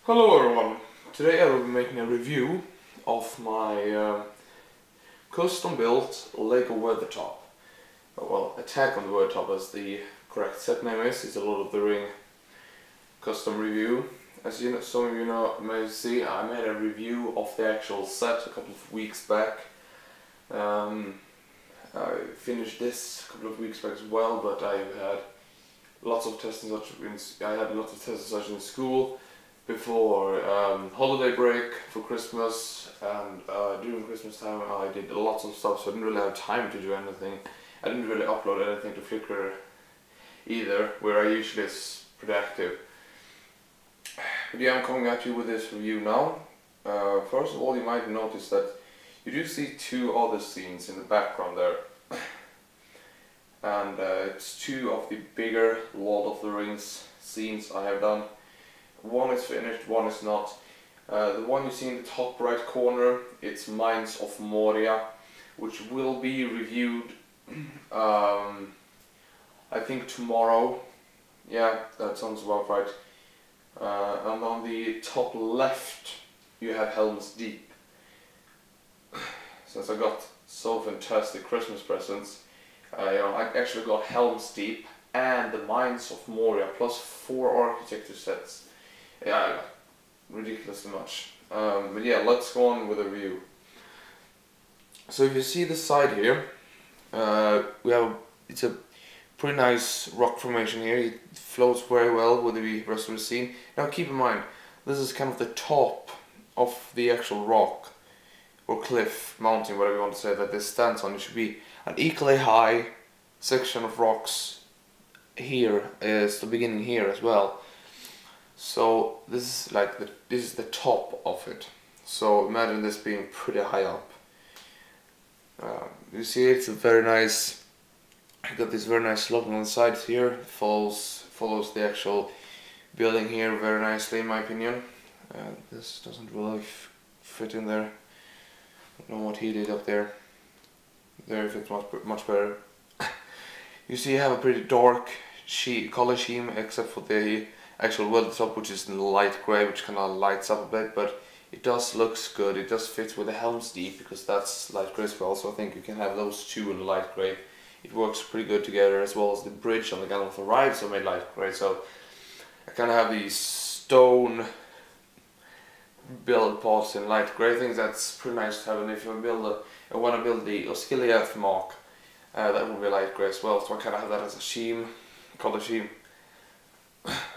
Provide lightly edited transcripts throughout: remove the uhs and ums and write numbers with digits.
Hello everyone, today I will be making a review of my custom built Lego Weathertop. Well, Attack on the Weathertop as the correct set name is. It's a Lord of the Ring custom review. As you know, some of you may see, I made a review of the actual set a couple of weeks back. I finished this a couple of weeks back as well, but I've had lots of tests and such in school before holiday break for Christmas, and during Christmas time I did lots of stuff, so I didn't really have time to do anything. I didn't really upload anything to Flickr either, where I usually is pretty active. But yeah, I'm coming at you with this review now. First of all, you might notice that you do see two other scenes in the background there. And it's two of the bigger Lord of the Rings scenes I have done. One is finished, one is not. The one you see in the top right corner, it's Mines of Moria, which will be reviewed, I think tomorrow. Yeah, that sounds about right. And on the top left, you have Helm's Deep. Since I got so fantastic Christmas presents, I actually got Helm's Deep and the Mines of Moria plus 4 architecture sets. Yeah, I got ridiculously much. But yeah, let's go on with the review. So if you see the side here, it's a pretty nice rock formation here. It floats very well with the rest of the scene. Now keep in mind, this is kind of the top of the actual rock or cliff, mountain, whatever you want to say, that this stands on. It should be an equally high section of rocks here is the beginning here as well. So this is like this is the top of it. So imagine this being pretty high up. You see, it's a very nice. Got this very nice slope on the sides here. Follows the actual building here very nicely, in my opinion. This doesn't really fit in there. I don't know what he did up there. There it fits much better. You see, you have a pretty dark color scheme, except for the actual Weathertop, which is in light grey, which kind of lights up a bit, but it does looks good. It does fit with the Helm's Deep, because that's light grey as well, so I think you can have those two in the light grey. It works pretty good together, as well as the bridge on the Gallon of the Rides are made light grey, so I kind of have these stone build parts in light grey. I think that's pretty nice to have, and if you want to build the Osgiliath MOC, that will be light grey as well, so I kind of have that as a color scheme.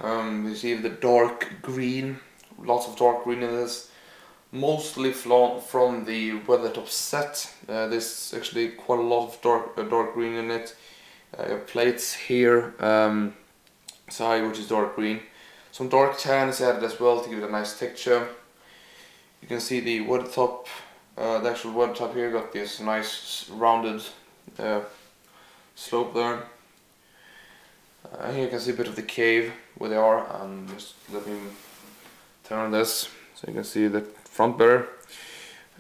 You see the dark green, lots of dark green in this, mostly from the Weathertop set. There's actually quite a lot of dark green in it. Plates here, side, which is dark green. Some dark tan is added as well to give it a nice texture. You can see the Weathertop, the actual Weathertop here got this nice rounded slope there. Here you can see a bit of the cave where they are, and just let me turn this so you can see the front better.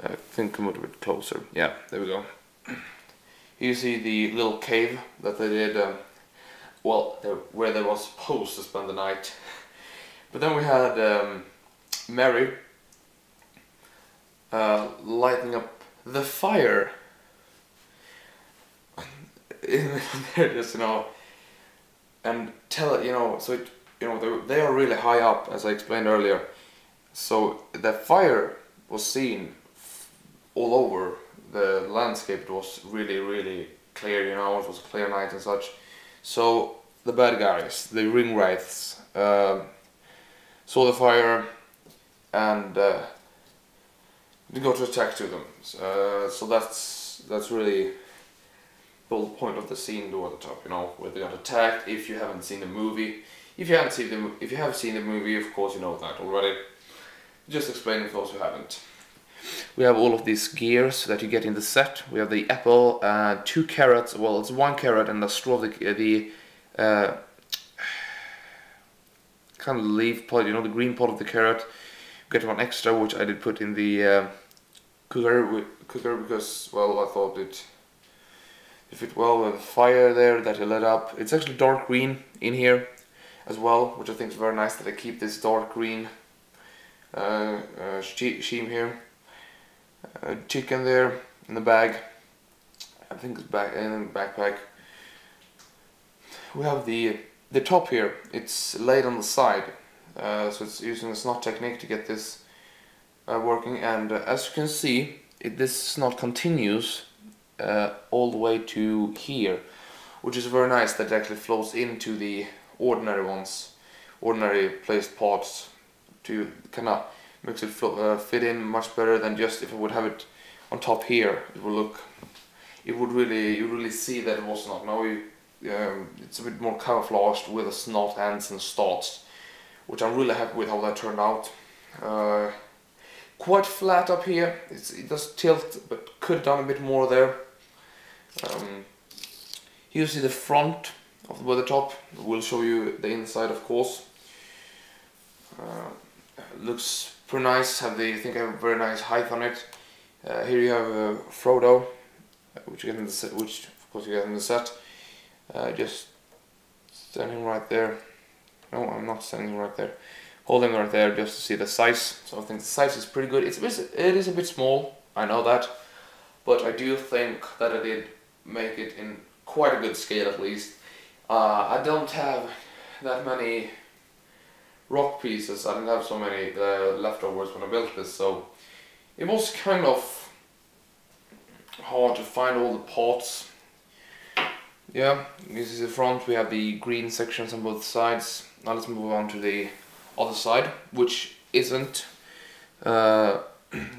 I think come a bit closer. Yeah, there we go. Here you see the little cave that they did, where they were supposed to spend the night. But then we had Mary lighting up the fire. There, just and they are really high up, as I explained earlier. So the fire was seen all over the landscape. It was really clear, it was a clear night and such. So the bad guys, the ring wraiths, saw the fire and they got to attack to them. So that's really the whole point of the scene, the Weathertop, where they got attacked. If you haven't seen the movie, if you have seen the movie, of course you know that already. Just explaining for those who haven't. We have all of these gears that you get in the set. We have the apple, 2 carrots. Well, it's 1 carrot and a straw. The kind of leaf part, the green part of the carrot. Get 1 extra, which I did put in the cooker because, well, I thought it fit well with the fire there that you lit up. It's actually dark green in here as well, which I think is very nice that I keep this dark green Sheem here, chicken there in the bag. I think it's back in the backpack. We have the top here. It's laid on the side, so it's using a snot technique to get this working. And as you can see, this snot continues all the way to here, which is very nice. That it actually flows into the ordinary placed parts to kind of makes it fit in much better than just if I would have it on top here. It would look. You really see that it was not. Now it's a bit more camouflaged with the snot ends and starts, which I'm really happy with how that turned out. Quite flat up here. It does tilt, but could have done a bit more there. Here you see the front of the Weathertop. We'll show you the inside, of course. Looks pretty nice. I think I have a very nice height on it. Here you have Frodo, which you get in the set, which of course you get in the set. Just standing right there. No, I'm not standing right there. Holding right there just to see the size. So I think the size is pretty good. It is a bit small, I know that, but I do think that I did make it in quite a good scale at least. I don't have that many rock pieces. I didn't have so many leftovers when I built this, so it was kind of hard to find all the parts. Yeah, this is the front. We have the green sections on both sides. Now let's move on to the other side, which isn't the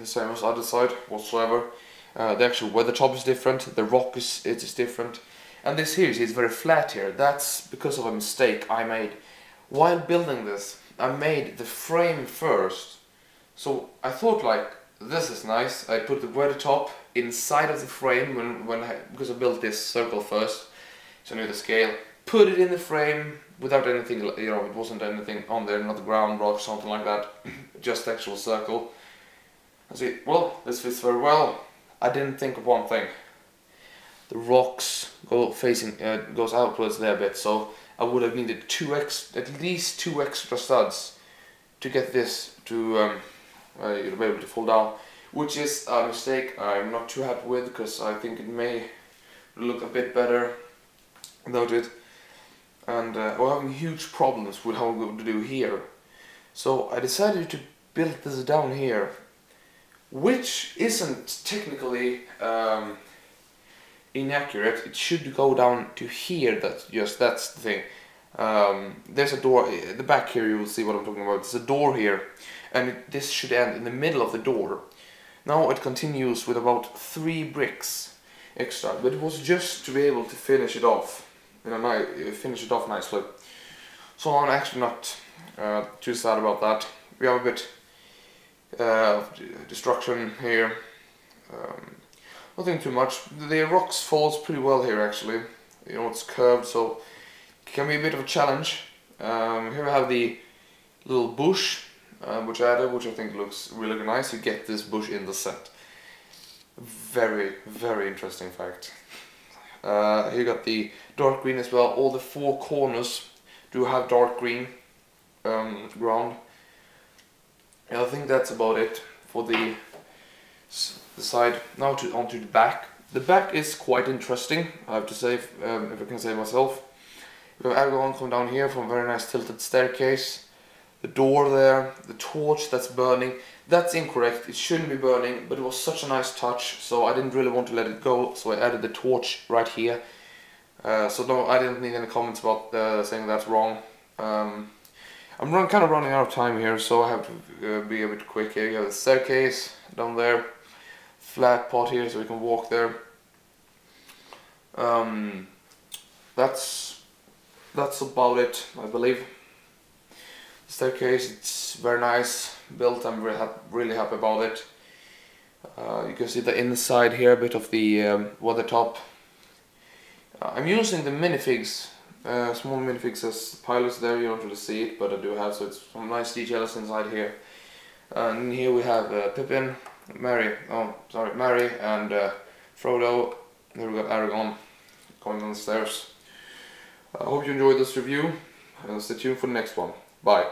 same as the other side whatsoever. The actual Weathertop is different. The rock is different, and this here is very flat here. That's because of a mistake I made while building this. I made the frame first, so I thought like, this is nice. I put the Weathertop inside of the frame because I built this circle first, so I knew the scale. Put it in the frame without anything, it wasn't anything on there, not the ground rock, something like that, just the actual circle. I see, well, this fits very well. I didn't think of one thing. The rocks goes outwards there a bit, so I would have needed at least two extra studs to get this to be able to fall down, which is a mistake I'm not too happy with, because I think it may look a bit better without it. And we're having huge problems with how we're going to do here. So I decided to build this down here, which isn't technically inaccurate. It should go down to here. That's the thing. There's a door at the back here. You will see what I'm talking about. There's a door here, and this should end in the middle of the door. Now it continues with about 3 bricks extra, but it was just to be able to finish it off. Nicely. So I'm actually not too sad about that. We have a bit of destruction here. Nothing too much. The rocks falls pretty well here actually. It's curved, so it can be a bit of a challenge. Here we have the little bush which I added, which I think looks really nice. You get this bush in the set. Very, very interesting fact. Here you got the dark green as well. All the 4 corners do have dark green ground. And I think that's about it for the side. Now onto the back. The back is quite interesting, I have to say, if I can say myself. We have Aragorn come down here from a very nice tilted staircase. The door there, the torch that's burning. That's incorrect, it shouldn't be burning, but it was such a nice touch, so I didn't really want to let it go, so I added the torch right here. So no, I didn't need any comments about saying that's wrong. I'm kind of running out of time here, so I have to be a bit quick here. You have the staircase down there, flat part here, so we can walk there. That's about it, I believe. The staircase, it's very nice built. I'm really happy about it. You can see the inside here, a bit of the Weathertop. I'm using the minifigs, small minifigs as pilots there. You don't really see it, but I do have, so it's some nice details inside here. And here we have Pippin, Merry, and Frodo. There we got Aragorn going down the stairs. I hope you enjoyed this review, and stay tuned for the next one. Bye.